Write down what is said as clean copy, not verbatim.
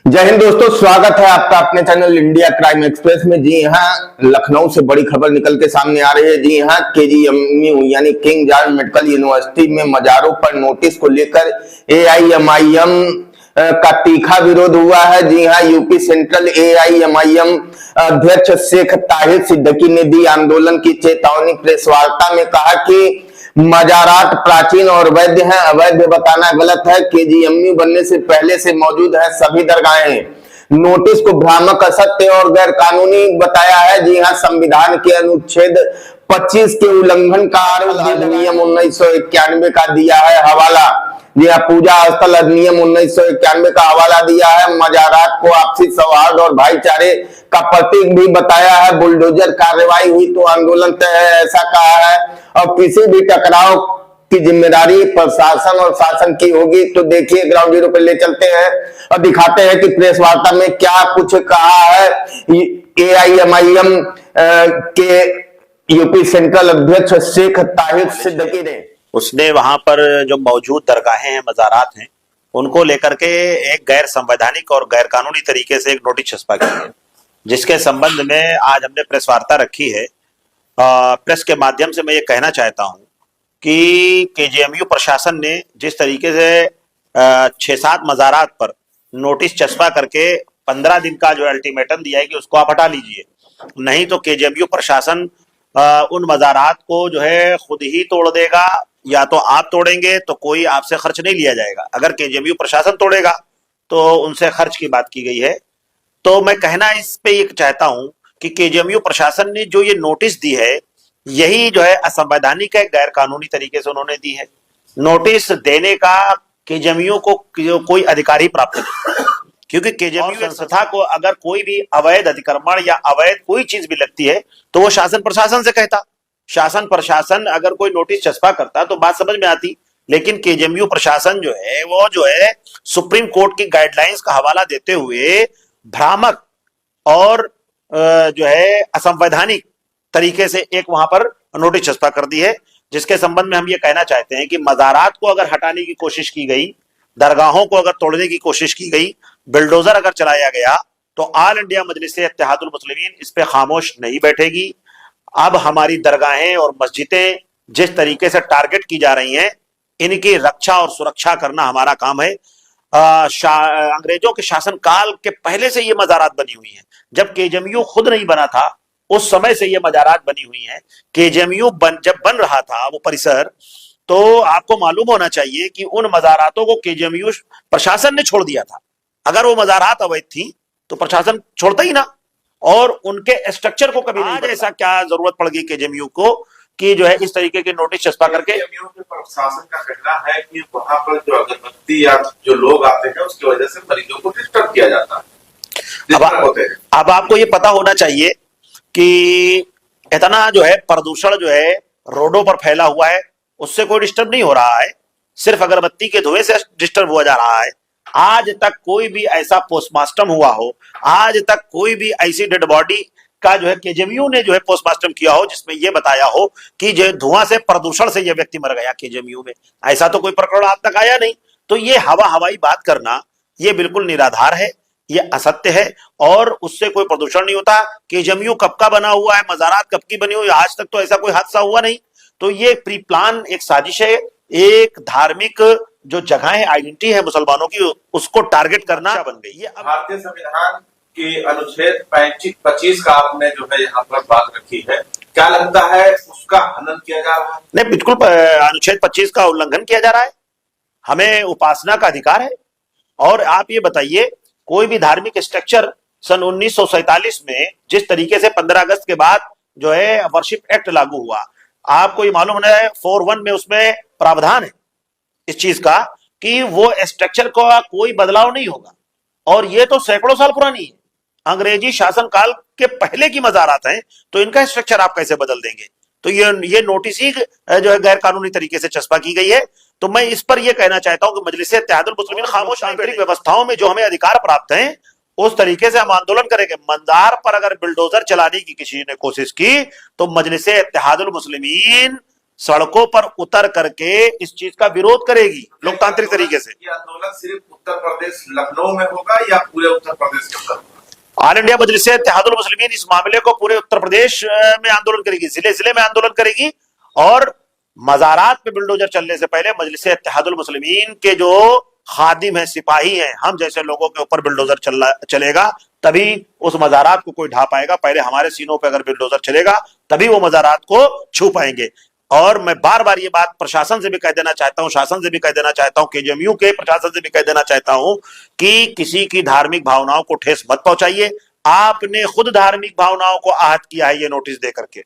जय हिंद दोस्तों, स्वागत है आपका अपने चैनल इंडिया क्राइम एक्सप्रेस में। जी हाँ, लखनऊ से बड़ी खबर निकल के सामने आ रही है। जी हाँ, केजीएमयू यानी किंग जॉर्ज मेडिकल यूनिवर्सिटी में मजारों पर नोटिस को लेकर एआईएमआईएम का तीखा विरोध हुआ है। जी हाँ, यूपी सेंट्रल एआईएमआईएम अध्यक्ष शेख ताहिर सिद्दीकी ने दी आंदोलन की चेतावनी। प्रेस वार्ता में कहा कि मजारात प्राचीन और वैध हैं, अवैध बताना गलत है। केजीएमयू बनने से पहले से मौजूद है सभी दरगाहें। नोटिस को भ्रामक, असत्य और गैर कानूनी बताया है। जी हाँ, संविधान के अनुच्छेद 25 के उल्लंघन का आरोप अधिनियम 1991 का दिया है हवाला। जी हाँ, पूजा स्थल अधिनियम 1991 का हवाला दिया है। मजारात को आपसी सौहार्द और भाईचारे का प्रतीक भी बताया है। बुलडोजर कार्रवाई हुई तो आंदोलन तय है, ऐसा कहा है। और किसी भी टकराव की जिम्मेदारी प्रशासन और शासन की होगी। तो देखिए, ग्राउंड जीरो पे ले चलते हैं और दिखाते हैं कि प्रेस वार्ता में क्या कुछ कहा है एआईएमआईएम के यूपी सेंट्रल अध्यक्ष शेख ताहिर सिद्दीकी ने। उसने वहां पर जो मौजूद दरगाहें हैं, मज़ारात हैं, उनको लेकर के एक गैर संवैधानिक और गैर कानूनी तरीके से एक नोटिस छपा किया है, जिसके संबंध में आज हमने प्रेस वार्ता रखी है। प्रेस के माध्यम से मैं ये कहना चाहता हूं कि केजीएमयू प्रशासन ने जिस तरीके से 6-7 मज़ारात पर नोटिस चस्पा करके 15 दिन का जो अल्टीमेटम दिया है कि उसको आप हटा लीजिए, नहीं तो केजीएमयू प्रशासन उन मज़ारात को जो है खुद ही तोड़ देगा, या तो आप तोड़ेंगे तो कोई आपसे खर्च नहीं लिया जाएगा। अगर केजीएमयू प्रशासन तोड़ेगा तो उनसे खर्च की बात की गई है। तो मैं कहना इस पे ये चाहता हूं कि केजीएमयू प्रशासन ने जो ये नोटिस दी है, यही जो है असंवैधानिक है, गैर कानूनी तरीके से उन्होंने दी है। नोटिस देने का केजीएमयू को कोई अधिकार ही प्राप्त नहीं, क्योंकि केजीएमयू संस्था को अगर कोई भी अवैध अतिक्रमण या अवैध कोई चीज भी लगती है तो वो शासन प्रशासन से कहता। शासन प्रशासन अगर कोई नोटिस चस्पा करता तो बात समझ में आती, लेकिन केजीएमयू प्रशासन जो है सुप्रीम कोर्ट की गाइडलाइंस का हवाला देते हुए भ्रामक और जो है असंवैधानिक तरीके से एक वहां पर नोटिस चस्पा कर दी है, जिसके संबंध में हम ये कहना चाहते हैं कि मज़ारात को अगर हटाने की कोशिश की गई, दरगाहों को अगर तोड़ने की कोशिश की गई, बिल्डोजर अगर चलाया गया, तो ऑल इंडिया मजलिस-ए-इत्तेहादुल मुस्लिमीन इस पे खामोश नहीं बैठेगी। अब हमारी दरगाहें और मस्जिदें जिस तरीके से टारगेट की जा रही हैं, इनकी रक्षा और सुरक्षा करना हमारा काम है। अंग्रेजों के शासन काल के पहले से ये मज़ारात बनी हुई हैं। जब केजीएमयू खुद नहीं बना था, उस समय से ये मज़ारात बनी हुई हैं। केजीएमयू जब बन रहा था वो परिसर, तो आपको मालूम होना चाहिए कि उन मज़ारातों को केजीएमयू प्रशासन ने छोड़ दिया था। अगर वो मज़ारात अवैध थी तो प्रशासन छोड़ता ही ना, और उनके स्ट्रक्चर को कभी नहीं। ऐसा क्या जरूरत पड़ गई केजीएमयू को कि जो है इस तरीके के नोटिस चस्पा करके। प्रशासन का कहना है कि वहां पर जो अगरबत्ती या जो लोग आते हैं उसकी वजह से मरीजों को डिस्टर्ब किया जाता है। अब आपको ये पता होना चाहिए कि इतना जो है प्रदूषण जो है रोडों पर फैला हुआ है, उससे कोई डिस्टर्ब नहीं हो रहा है, सिर्फ अगरबत्ती के धुएं से डिस्टर्ब हुआ जा रहा है। आज तक कोई भी ऐसा पोस्टमार्टम हुआ हो, आज तक कोई भी ऐसी डेड बॉडी का जो है केजीएमयू ने जो है पोस्टमार्टम किया हो जिसमें यह बताया हो कि जो धुआं से, प्रदूषण से यह व्यक्ति मर गया केजीएमयू में, ऐसा तो कोई प्रकरण आज तक आया नहीं। तो ये हवाई बात करना ये बिल्कुल निराधार है, ये असत्य है, और उससे कोई प्रदूषण नहीं होता। केजीएमयू कब का बना हुआ है, मज़ारात कब की बनी हुई, आज तक तो ऐसा कोई हादसा हुआ नहीं। तो ये प्री प्लान एक साजिश है, एक धार्मिक जो जगह है, आइडेंटिटी है मुसलमानों की, उसको टारगेट करना बन गई। ये भारतीय संविधान के अनुच्छेद 25 का आपने जो है यहाँ पर बात रखी है, क्या लगता है उसका हनन किया जा रहा है? नहीं, बिल्कुल अनुच्छेद 25 का उल्लंघन किया जा रहा है। हमें उपासना का अधिकार है। और आप ये बताइए, कोई भी धार्मिक स्ट्रक्चर सन 1947 में जिस तरीके से 15 अगस्त के बाद जो है वर्शिप एक्ट लागू हुआ, आपको ये मालूम है 41 में उसमें प्रावधान है इस चीज का कि वो स्ट्रक्चर का कोई बदलाव नहीं होगा। और ये तो सैकड़ों साल पुरानी है, अंग्रेजी शासन काल के पहले की मज़ारात हैं, तो इनका स्ट्रक्चर आप कैसे बदल देंगे? तो ये नोटिस ही जो है गैर कानूनी तरीके से चस्पा की गई है। तो मैं इस पर यह कहना चाहता हूं कि मजलिस-ए-इत्तेहादुल मुस्लिमीन खामोश, आंतरिक व्यवस्थाओं में जो हमें अधिकार प्राप्त हैं उस तरीके से हम आंदोलन करेंगे। मंदार पर अगर बिल्डोजर चलाने की किसी ने कोशिश की तो मजलिस-ए-इत्तेहादुल मुस्लिमीन सड़कों पर उतर करके इस चीज का विरोध करेगी लोकतांत्रिक तरीके से। ये आंदोलन सिर्फ उत्तर प्रदेश लखनऊ में होगा या पूरे उत्तर प्रदेश के अंदर? ऑल इंडिया मजलिस इत्तेहादुल मुस्लिमीन इस मामले को पूरे उत्तर प्रदेश में आंदोलन करेगी, जिले जिले में आंदोलन करेगी। और मजारात पे बुलडोजर चलने से पहले मजलिस इत्तेहादुल मुस्लिमीन के जो खादिम है, सिपाही हैं, हम जैसे लोगों के ऊपर बुलडोजर चलेगा तभी उस मजारात को कोई ढा पाएगा। पहले हमारे सीनों पे अगर बुलडोजर चलेगा तभी वो मजारात को छू पाएंगे। और मैं बार बार ये बात प्रशासन से भी कह देना चाहता हूं, शासन से भी कह देना चाहता हूं, केजीएमयू के प्रशासन से भी कह देना चाहता हूं कि किसी की धार्मिक भावनाओं को ठेस मत पहुंचाइए। आपने खुद धार्मिक भावनाओं को आहत किया है ये नोटिस दे करके।